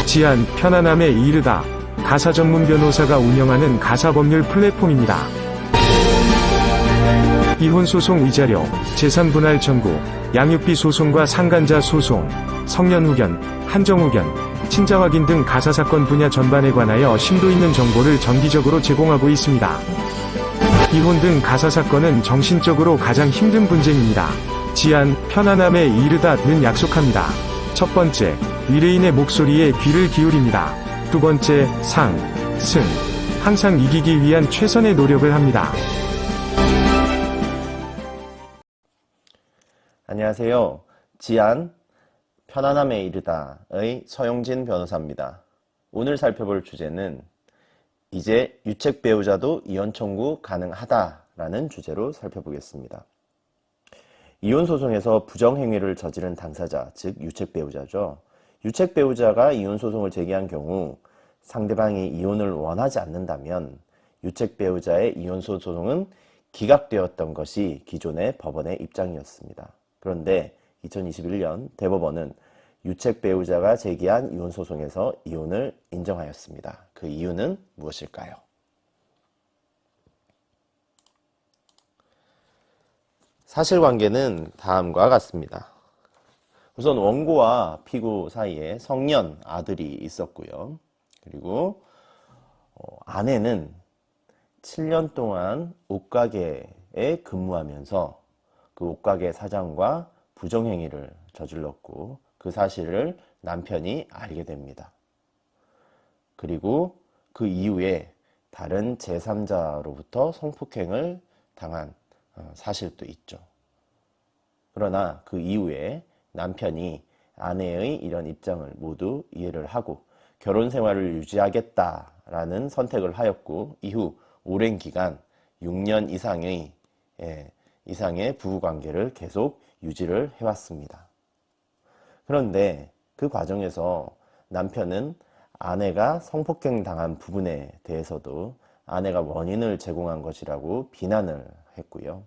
지안, 편안함에 이르다. 가사 전문 변호사가 운영하는 가사법률 플랫폼입니다. 이혼소송 위자료, 재산분할 청구, 양육비 소송과 상간자 소송, 성년후견, 한정후견, 친자확인 등 가사사건 분야 전반에 관하여 심도 있는 정보를 정기적으로 제공하고 있습니다. 이혼 등 가사사건은 정신적으로 가장 힘든 분쟁입니다. 지안, 편안함에 이르다는 약속합니다. 첫 번째, 의뢰인의 목소리에 귀를 기울입니다. 두 번째, 상, 승. 항상 이기기 위한 최선의 노력을 합니다. 안녕하세요. 지안, 편안함에 이르다의 서용진 변호사입니다. 오늘 살펴볼 주제는 이제 유책 배우자도 이혼 청구 가능하다라는 주제로 살펴보겠습니다. 이혼 소송에서 부정행위를 저지른 당사자, 즉 유책 배우자죠. 유책 배우자가 이혼 소송을 제기한 경우 상대방이 이혼을 원하지 않는다면 유책 배우자의 이혼 소송은 기각되었던 것이 기존의 법원의 입장이었습니다. 그런데 2021년 대법원은 유책 배우자가 제기한 이혼 소송에서 이혼을 인정하였습니다. 그 이유는 무엇일까요? 사실관계는 다음과 같습니다. 우선 원고와 피고 사이에 성년 아들이 있었고요. 그리고 아내는 7년 동안 옷가게에 근무하면서 그 옷가게 사장과 부정행위를 저질렀고 그 사실을 남편이 알게 됩니다. 그리고 그 이후에 다른 제3자로부터 성폭행을 당한 사실도 있죠. 그러나 그 이후에 남편이 아내의 이런 입장을 모두 이해를 하고 결혼 생활을 유지하겠다라는 선택을 하였고 이후 오랜 기간 6년 이상의 부부관계를 계속 유지를 해왔습니다. 그런데 그 과정에서 남편은 아내가 성폭행 당한 부분에 대해서도 아내가 원인을 제공한 것이라고 비난을 했고요.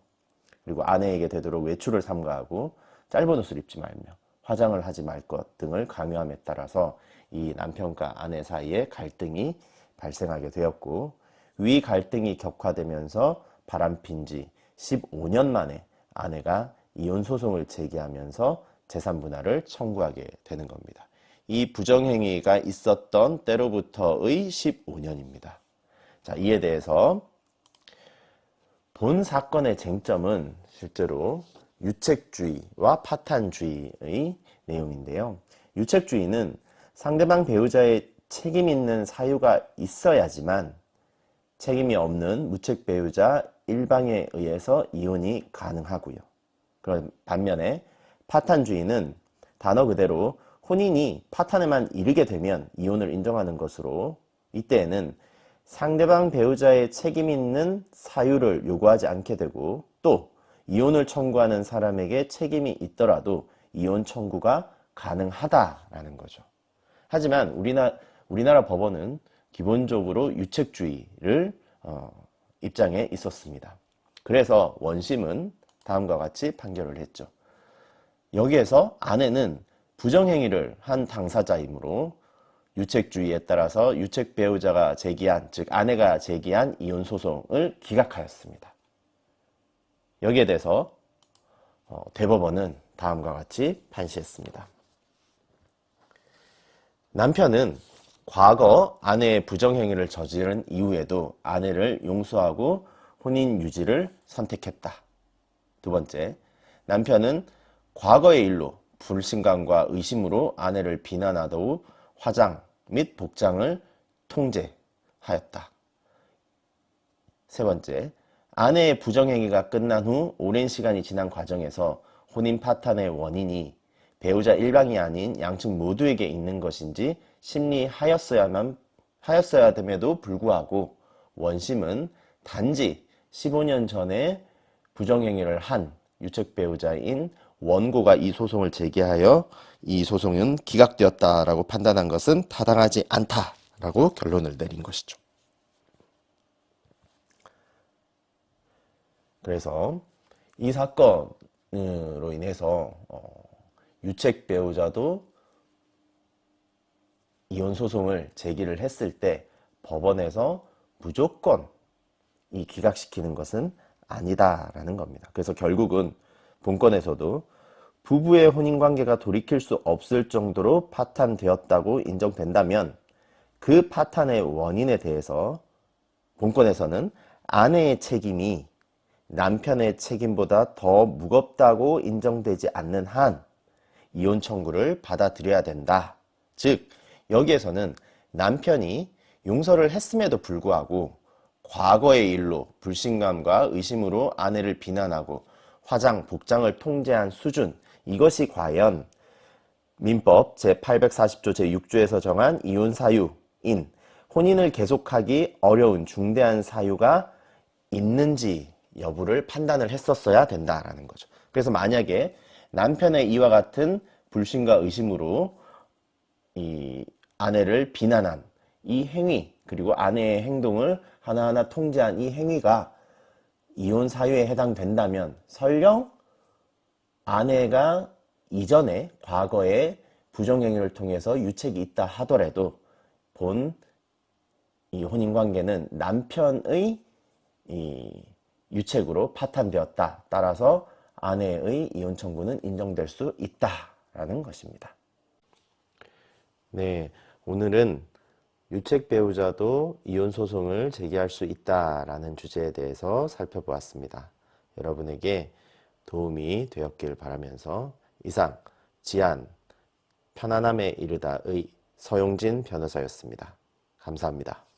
그리고 아내에게 되도록 외출을 삼가하고 짧은 옷을 입지 말며 화장을 하지 말 것 등을 강요함에 따라서 이 남편과 아내 사이에 갈등이 발생하게 되었고 위 갈등이 격화되면서 바람핀 지 15년 만에 아내가 이혼 소송을 제기하면서 재산분할을 청구하게 되는 겁니다. 이 부정행위가 있었던 때로부터의 15년입니다. 자, 이에 대해서 본 사건의 쟁점은 실제로 유책주의와 파탄주의의 내용인데요. 유책주의는 상대방 배우자의 책임 있는 사유가 있어야지만 책임이 없는 무책 배우자 일방에 의해서 이혼이 가능하고요. 그런 반면에 파탄주의는 단어 그대로 혼인이 파탄에만 이르게 되면 이혼을 인정하는 것으로 이때에는 상대방 배우자의 책임 있는 사유를 요구하지 않게 되고 또 이혼을 청구하는 사람에게 책임이 있더라도 이혼 청구가 가능하다라는 거죠. 하지만 우리나라 법원은 기본적으로 유책주의를 입장에 있었습니다. 그래서 원심은 다음과 같이 판결을 했죠. 여기에서 아내는 부정행위를 한 당사자이므로 유책주의에 따라서 유책 배우자가 제기한, 즉 아내가 제기한 이혼 소송을 기각하였습니다. 여기에 대해서 대법원은 다음과 같이 판시했습니다. 남편은 과거 아내의 부정행위를 저지른 이후에도 아내를 용서하고 혼인 유지를 선택했다. 두 번째, 남편은 과거의 일로 불신감과 의심으로 아내를 비난하도록 화장 및 복장을 통제하였다. 세 번째, 아내의 부정행위가 끝난 후 오랜 시간이 지난 과정에서 혼인 파탄의 원인이 배우자 일방이 아닌 양측 모두에게 있는 것인지 심리하였어야 됨에도 불구하고 원심은 단지 15년 전에 부정행위를 한 유책 배우자인 원고가 이 소송을 제기하여 이 소송은 기각되었다라고 판단한 것은 타당하지 않다라고 결론을 내린 것이죠. 그래서 이 사건으로 인해서 유책 배우자도 이혼 소송을 제기를 했을 때 법원에서 무조건 이 기각시키는 것은 아니다라는 겁니다. 그래서 결국은 본건에서도 부부의 혼인관계가 돌이킬 수 없을 정도로 파탄되었다고 인정된다면 그 파탄의 원인에 대해서 본건에서는 아내의 책임이 남편의 책임보다 더 무겁다고 인정되지 않는 한 이혼 청구를 받아들여야 된다. 즉 여기에서는 남편이 용서를 했음에도 불구하고 과거의 일로 불신감과 의심으로 아내를 비난하고 화장, 복장을 통제한 수준, 이것이 과연 민법 제840조 제6조에서 정한 이혼 사유인 혼인을 계속하기 어려운 중대한 사유가 있는지 여부를 판단을 했었어야 된다라는 거죠. 그래서 만약에 남편의 이와 같은 불신과 의심으로 이 아내를 비난한 이 행위, 그리고 아내의 행동을 하나하나 통제한 이 행위가 이혼 사유에 해당된다면 설령 아내가 이전에 과거에 부정행위를 통해서 유책이 있다 하더라도 본 이 혼인관계는 남편의 이 유책으로 파탄되었다. 따라서 아내의 이혼 청구는 인정될 수 있다라는 것입니다. 네, 오늘은 유책 배우자도 이혼 소송을 제기할 수 있다라는 주제에 대해서 살펴보았습니다. 여러분에게 도움이 되었길 바라면서 이상 지안 편안함에 이르다의 서용진 변호사였습니다. 감사합니다.